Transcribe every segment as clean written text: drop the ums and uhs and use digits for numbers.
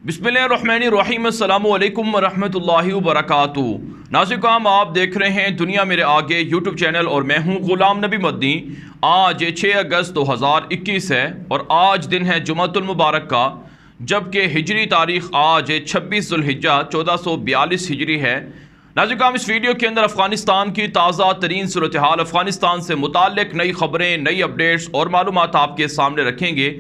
बिस्मिल्लाहिर्रहमानिर्रहीम अस्सलामु अलैकुम वरहमतुल्लाहि वबरकातुहू। नाज़रीन, आप देख रहे हैं दुनिया मेरे आगे यूट्यूब चैनल और मैं हूं गुलाम नबी मदनी। आज 6 अगस्त 2021 है और आज दिन है जुमातुल मुबारक का, जबकि हिजरी तारीख आज 26 ज़ुल्हिज्जा 1442 हिजरी है। नाज़रीन, इस वीडियो के अंदर अफ़गानिस्तान की ताज़ा तरीन सूरत हाल, अफ़गानिस्तान से मुताल्लिक़ नई खबरें, नई अपडेट्स और मालूमात आपके सामने रखेंगे।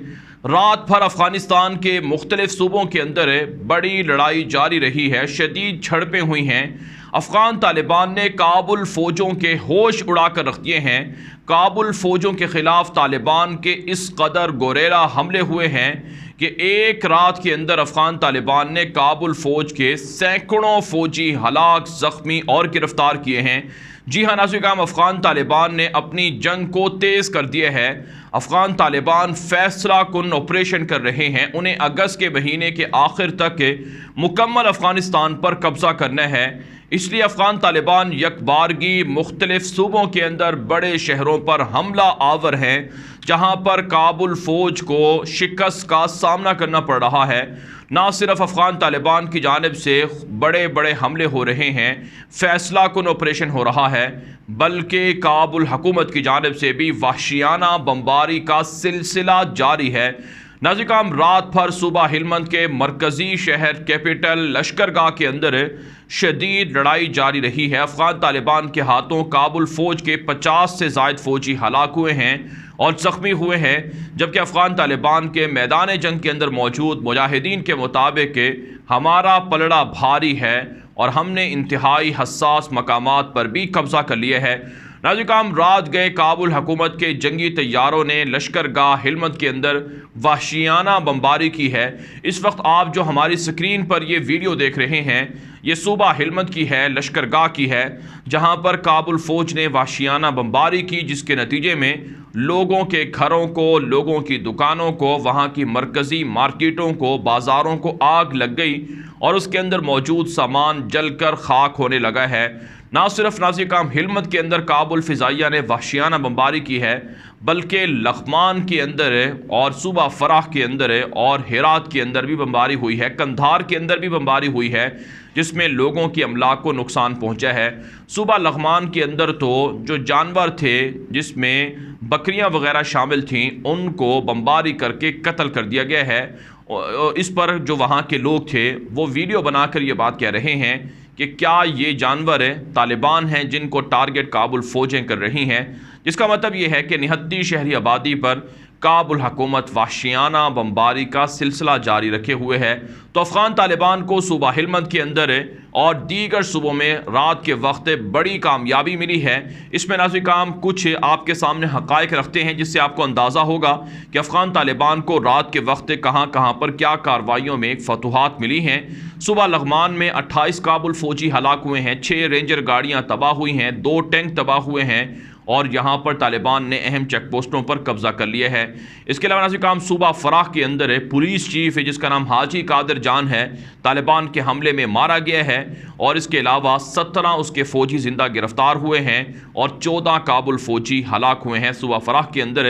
रात भर अफ़गानिस्तान के मुख्तलिफ सूबों के अंदर बड़ी लड़ाई जारी रही है, शदीद झड़पें हुई हैं। अफ़गान तालिबान ने काबुल फ़ौजों के होश उड़ा कर रख दिए हैं। काबुल फ़ौजों के ख़िलाफ़ तालिबान के इस कदर गोरेला हमले हुए हैं कि एक रात के अंदर अफ़गान तालिबान ने काबुल फ़ौज के सैकड़ों फ़ौजी हलाक, ज़ख्मी और गिरफ़्तार किए हैं। जी हाँ नाज़रीन, अफ़गान तालिबान ने अपनी जंग को तेज़ कर दिया है। अफ़गान तालिबान फ़ैसला कुन ऑपरेशन कर रहे हैं। उन्हें अगस्त के महीने के आखिर तक मुकम्मल अफ़गानिस्तान पर कब्ज़ा करना है। इसलिए अफ़गान तालिबान यकबारगी मुख्तलिफ सूबों के अंदर बड़े शहरों पर हमला आवर हैं, जहाँ पर काबुल फ़ौज को शिकस्त का सामना करना पड़ रहा है। ना सिर्फ अफ़गान तालिबान की जानिब से बड़े बड़े हमले हो रहे हैं, फ़ैसला कुन ऑपरेशन हो रहा है, बल्कि काबुल हुकूमत की जानिब से भी वहशियाना बमबारी का सिलसिला जारी है। नाज़रीन, रात भर सूबा हेलमंद के मरकज़ी शहर कैपिटल लश्करगाह के अंदर शदीद लड़ाई जारी रही है। अफ़गान तालिबान के हाथों काबुल फ़ौज के 50 से ज़ायद फ़ौजी हलाक हुए हैं और ज़ख्मी हुए हैं, जबकि अफ़गान तालिबान के मैदान जंग के अंदर मौजूद मुजाहिदीन के मुताबिक हमारा पलड़ा भारी है और हमने इंतहाई हसास मकामात पर भी कब्ज़ा कर लिया है। नाज़रीन, रात गए काबुल हुकूमत के जंगी तैयारों ने लश्करगाह हेलमंद के अंदर वहशियाना बमबारी की है। इस वक्त आप जो हमारी स्क्रीन पर ये वीडियो देख रहे हैं, ये सूबा हेलमंद की है, लश्करगाह की है, जहां पर काबुल फ़ौज ने वहशियाना बमबारी की, जिसके नतीजे में लोगों के घरों को, लोगों की दुकानों को, वहां की मरकज़ी मार्केटों को, बाज़ारों को आग लग गई और उसके अंदर मौजूद सामान जलकर खाक होने लगा है। ना सिर्फ नाज़रीन हेलमंद के अंदर काबुल फ़िज़ाइया ने वहशियाना बमबारी की है, बल्कि लखमान के अंदर और सूबा फ़राह के अंदर और हेरात के अंदर भी बमबारी हुई है, कंधार के अंदर भी बमबारी हुई है, जिसमें लोगों की अमलाक को नुकसान पहुंचा है। सूबा लखमान के अंदर तो जो जानवर थे, जिसमें बकरियां वगैरह शामिल थीं, उनको बमबारी करके कत्ल कर दिया गया है। इस पर जो वहाँ के लोग थे वो वीडियो बनाकर ये बात कह रहे हैं कि क्या ये जानवर तालिबान हैं जिनको टारगेट काबुल फ़ौजें कर रही हैं, जिसका मतलब ये है कि निहत्ती शहरी आबादी पर काबुल हुकूमत वहशियाना बमबारी का सिलसिला जारी रखे हुए है। तो अफ़गान तालिबान को सूबा हेलमंद के अंदर और दीगर सूबों में रात के वक्त बड़ी कामयाबी मिली है। इसमें नाज़रीन कुछ आपके सामने हक़ाइक़ रखते हैं, जिससे आपको अंदाज़ा होगा कि अफ़गान तालिबान को रात के वक्त कहाँ कहाँ पर क्या कार्रवाइयों में फतूहात मिली हैं। सूबा लखमान में 28 काबुल फ़ौजी हलाक हुए हैं, 6 रेंजर गाड़ियाँ तबाह हुई हैं, 2 टैंक तबाह हुए हैं और यहाँ पर तालिबान ने अहम चेक पोस्टों पर कब्ज़ा कर लिया है। इसके अलावा नाज़रीन सूबा फ़राह के अंदर पुलिस चीफ है, जिसका नाम हाजी कादिर जान है, तालिबान के हमले में मारा गया है और इसके अलावा 17 उसके फ़ौजी ज़िंदा गिरफ़्तार हुए हैं और 14 काबुल फ़ौजी हलाक हुए हैं सूबा फ़राह के अंदर।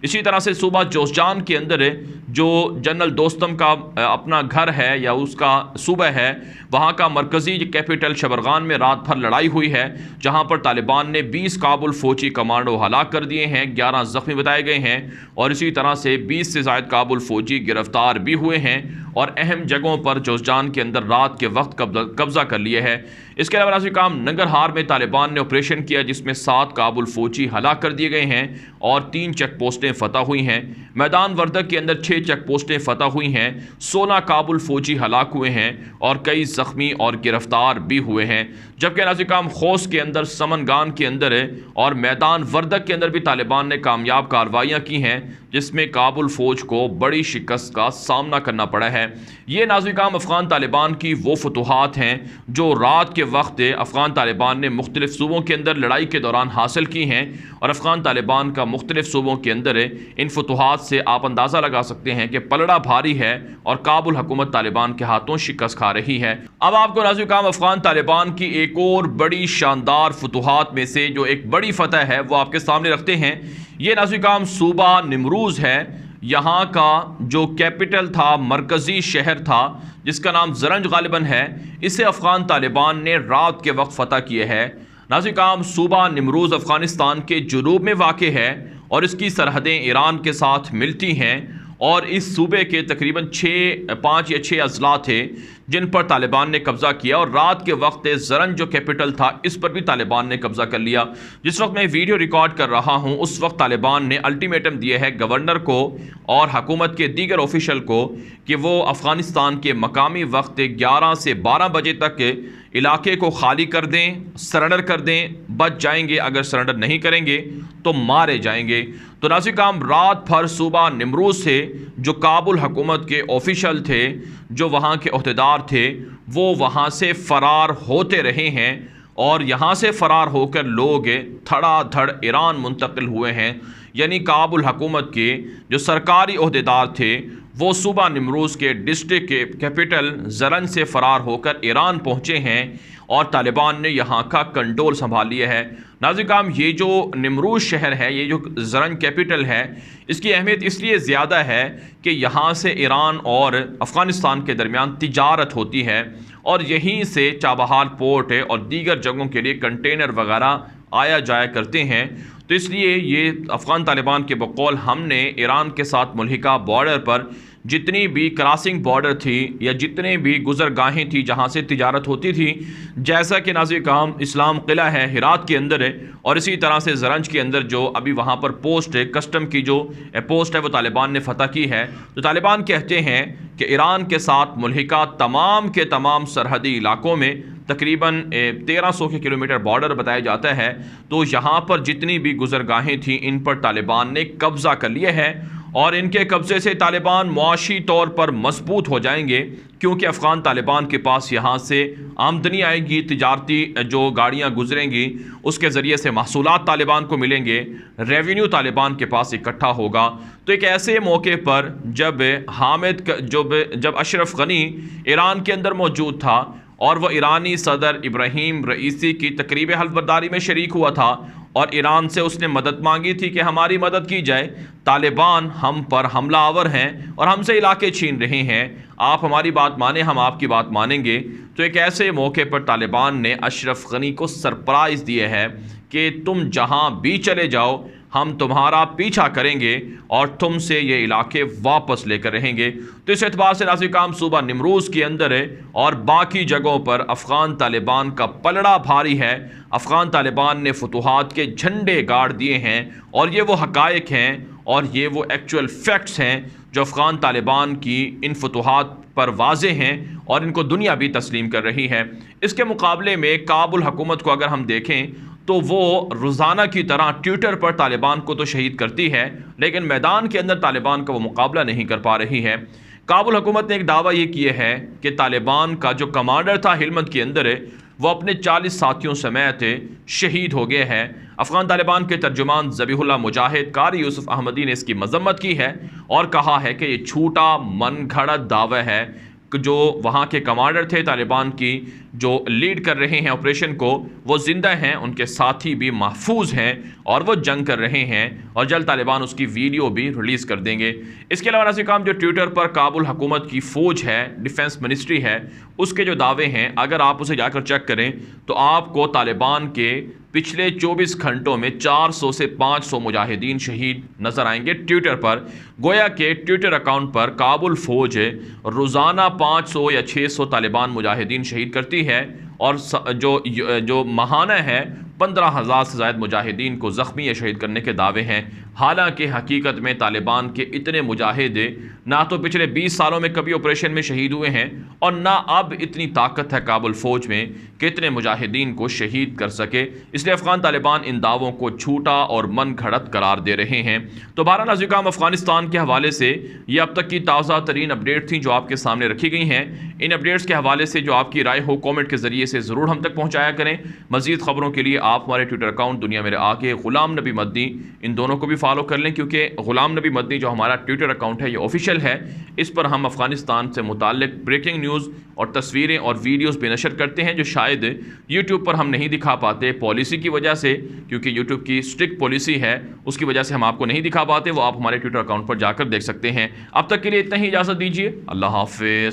इसी तरह से सूबा जोशान के अंदर जो जनरल दोस्तम का अपना घर है या उसका सूबा है, वहाँ का मरकज़ी कैपिटल शबरगान में रात भर लड़ाई हुई है, जहाँ पर तालिबान ने 20 काबुल फ़ौजी कमांडो हलाक कर दिए हैं, 11 ज़ख्मी बताए गए हैं और इसी तरह से 20 से ज़ायद काबुल फ़ौजी गिरफ़्तार भी हुए हैं और अहम जगहों पर जोशान के अंदर रात के वक्त कब्ज़ा कर लिया है। इसके अलावा नाज़रीन नंगरहार में तालिबान ने ऑपरेशन किया, जिसमें 7 काबुल फ़ौजी हलाक कर दिए गए हैं और 3 चेक पोस्टें फ़तह हुई हैं। मैदान वर्दक के अंदर 6 चेक पोस्टें फ़तह हुई हैं, 16 काबुल फ़ौजी हलाक हुए हैं और कई ज़ख्मी और गिरफ़्तार भी हुए हैं। जबकि नाज़रीन खोस के अंदर, समनगान के अंदर और मैदान वर्दक के अंदर भी तालिबान ने कामयाब कार्रवाइयाँ की हैं, जिसमें काबुल फ़ौज को बड़ी शिकस्त का सामना करना पड़ा है। ये नाज़रीन अफ़गान तालिबान की वो फतूहात हैं जो रात के वक्त अफ़गान तालिबान ने मुख्तलिफ़ सूबों के अंदर लड़ाई के दौरान हासिल की हैं और अफ़गान तालिबान का मुख्तलिफ़ सूबों के अंदर इन फतूहात से आप अंदाज़ा लगा सकते हैं कि पलड़ा भारी है और काबुल हुकूमत तालिबान के हाथों शिकस्त खा रही है। अब आपको नाज़रीन अफ़गान तालिबान की एक और बड़ी शानदार फतूहात में से जो एक बड़ी फ़तह है वो आपके सामने रखते हैं। ये नाज़रीन सूबा निमरूज़ है। यहाँ का जो कैपिटल था, मरकज़ी शहर था जिसका नाम ज़रंज गालिबन है, इसे अफ़गान तालिबान ने रात के वक्त फ़तह किए है। नाज़रीन काम सूबा निमरूज़ अफ़गानिस्तान के जुनूब में वाक़ है और इसकी सरहदें ईरान के साथ मिलती हैं और इस सूबे के तकरीबन 5 या 6 अजला थे जिन पर तालिबान ने कब्ज़ा किया और रात के वक्त ज़रंज जो कैपिटल था इस पर भी तालिबान ने कब्ज़ा कर लिया। जिस वक्त मैं वीडियो रिकॉर्ड कर रहा हूँ उस वक्त तालिबान ने अल्टीमेटम दिया है गवर्नर को और हुकूमत के दीगर ऑफिशियल को कि वो अफ़गानिस्तान के मकामी वक्त 11 से 12 बजे तक इलाके को खाली कर दें, सरेंडर कर दें, बच जाएंगे, अगर सरेंडर नहीं करेंगे तो मारे जाएंगे। तो नाज़रीन काम रात भर सूबा निमरूज़ से जो काबुल हुकूमत के ऑफिशियल थे, जो वहाँ के ओहदेदार थे, वो वहाँ से फ़रार होते रहे हैं और यहाँ से फ़रार होकर लोग धड़ाधड़ ईरान मुंतकिल हुए हैं। यानी काबुल हुकूमत के जो सरकारी ओहदेदार थे वो सूबा निमरूज़ के डिस्ट्रिक्ट के कैपिटल ज़रंज से फ़रार होकर ईरान पहुँचे हैं और तालिबान ने यहाँ का कंट्रोल संभाल लिया है। नाज़रीन काम ये जो निमरूज़ शहर है, ये जो ज़रंज कैपिटल है, इसकी अहमियत इसलिए ज़्यादा है कि यहाँ से ईरान और अफ़गानिस्तान के दरमियान तिजारत होती है और यहीं से चाबहार पोर्ट है और दीगर जगहों के लिए कंटेनर वगैरह आया जाया करते हैं। तो इसलिए ये अफ़गान तालिबान के बकौल हमने ईरान के साथ मुल्हिका बॉर्डर पर जितनी भी क्रॉसिंग बॉर्डर थी या जितने भी गुजरगाहें थी जहाँ से तिजारत होती थी, जैसा कि नाज़रीन काम इस्लाम किला है हिरात के अंदर है और इसी तरह से ज़रंज के अंदर जो अभी वहाँ पर पोस्ट है, कस्टम की जो पोस्ट है वो तालिबान ने फ़तह की है। तो तालिबान कहते हैं कि ईरान के साथ मुल्हिका तमाम के तमाम सरहदी इलाकों में तकरीबन 1300 किलोमीटर बॉर्डर बताया जाता है। तो यहाँ पर जितनी भी गुजरगाहें थीं इन पर तालिबान ने कब्ज़ा कर लिया है और इनके कब्ज़े से तालिबान मुआशी तौर पर मजबूत हो जाएंगे क्योंकि अफ़गान तालिबान के पास यहाँ से आमदनी आएगी, तिजारती जो गाड़ियाँ गुजरेंगी उसके ज़रिए से महसूलात तालिबान को मिलेंगे, रेवेन्यू तालिबान के पास इकट्ठा होगा। तो एक ऐसे मौके पर जब अशरफ गनी ईरान के अंदर मौजूद था और वह ईरानी सदर इब्राहिम रईसी की तकरीब हल्फबरदारी में शरीक हुआ था और ईरान से उसने मदद मांगी थी कि हमारी मदद की जाए, तालिबान हम पर हमलावर हैं और हमसे इलाके छीन रहे हैं, आप हमारी बात माने हम आपकी बात मानेंगे। तो एक ऐसे मौके पर तालिबान ने अशरफ गनी को सरप्राइज़ दिया है कि तुम जहां भी चले जाओ हम तुम्हारा पीछा करेंगे और तुमसे ये इलाके वापस लेकर रहेंगे। तो इस एतबार से नाज़रीन काम सूबा निमरूज़ के अंदर है और बाकी जगहों पर अफ़गान तालिबान का पलड़ा भारी है। अफ़गान तालिबान ने फतूहात के झंडे गाड़ दिए हैं और ये वो हक़ाइक़ हैं और ये वो एक्चुअल फैक्ट्स हैं जो अफ़गान तालिबान की इन फतूहात पर वाज़े हैं और इनको दुनिया भी तस्लीम कर रही है। इसके मुकाबले में काबुल हुकूमत को अगर हम देखें तो वो रोज़ाना की तरह ट्विटर पर तालिबान को तो शहीद करती है लेकिन मैदान के अंदर तालिबान का वो मुकाबला नहीं कर पा रही है। काबुल हुकूमत ने एक दावा ये किया है कि तालिबान का जो कमांडर था हिलमंद के अंदर है वो अपने 40 साथियों समेत शहीद हो गए हैं। अफ़गान तालिबान के तर्जुमान ज़बीहुल्लाह मुजाहिद कारी यूसुफ अहमदी ने इसकी मजम्मत की है और कहा है कि ये झूठा मन घड़त दावा है। जो वहाँ के कमांडर थे तालिबान की जो लीड कर रहे हैं ऑपरेशन को, वो ज़िंदा हैं, उनके साथी भी महफूज हैं और वो जंग कर रहे हैं और जल्द तालिबान उसकी वीडियो भी रिलीज़ कर देंगे। इसके अलावा नाज़रीन काम जो ट्विटर पर काबुल हुकूमत की फ़ौज है, डिफेंस मिनिस्ट्री है, उसके जो दावे हैं अगर आप उसे जाकर चेक करें तो आपको तालिबान के पिछले 24 घंटों में 400 से 500 मुजाहिदीन शहीद नज़र आएंगे ट्विटर पर। गोया के ट्विटर अकाउंट पर काबुल फ़ौज रोज़ाना 500 या 600 तालिबान मुजाहिदीन शहीद करती है और जो महाना है 15,000 से ज़ायद मुजाहिदीन को ज़ख्मी या शहीद करने के दावे हैं। हालांकि हकीकत में तालिबान के इतने मुजाहिद ना तो पिछले 20 सालों में कभी ऑपरेशन में शहीद हुए हैं और ना अब इतनी ताकत है काबुल फ़ौज में कि इतने मुजाहिदीन को शहीद कर सके। इसलिए अफ़गान तालिबान इन दावों को झूठा और मन घड़त करार दे रहे हैं। तो बहरहाल नाज़रीन अफ़गानिस्तान के हवाले से ये अब तक की ताज़ा तरीन अपडेट थी जो आपके सामने रखी गई हैं। इन अपडेट्स के हवाले से जो आपकी राय हो कॉमेंट के ज़रिए से ज़रूर हम तक पहुँचाया करें। मज़ीद ख़बरों के लिए आप हमारे ट्विटर अकाउंट दुनिया मेरे आगे, ग़ुलाम नबी मदनी, इन दोनों को भी फॉलो कर लें, क्योंकि ग़ुलाम नबी मदनी जो हमारा ट्विटर अकाउंट है ये ऑफिशियल है। इस पर हम अफ़गानिस्तान से मुताल्लिक़ ब्रेकिंग न्यूज़ और तस्वीरें और वीडियोज़ बेनशर करते हैं, जो शायद यूट्यूब पर हम नहीं दिखा पाते पॉलिसी की वजह से, क्योंकि यूट्यूब की स्ट्रिक्ट पॉलिसी है, उसकी वजह से हम आपको नहीं दिखा पाते। वो आप हमारे ट्विटर अकाउंट पर जाकर देख सकते हैं। अब तक के लिए इतना ही, इजाज़त दीजिए। अल्लाह हाफ़िज़।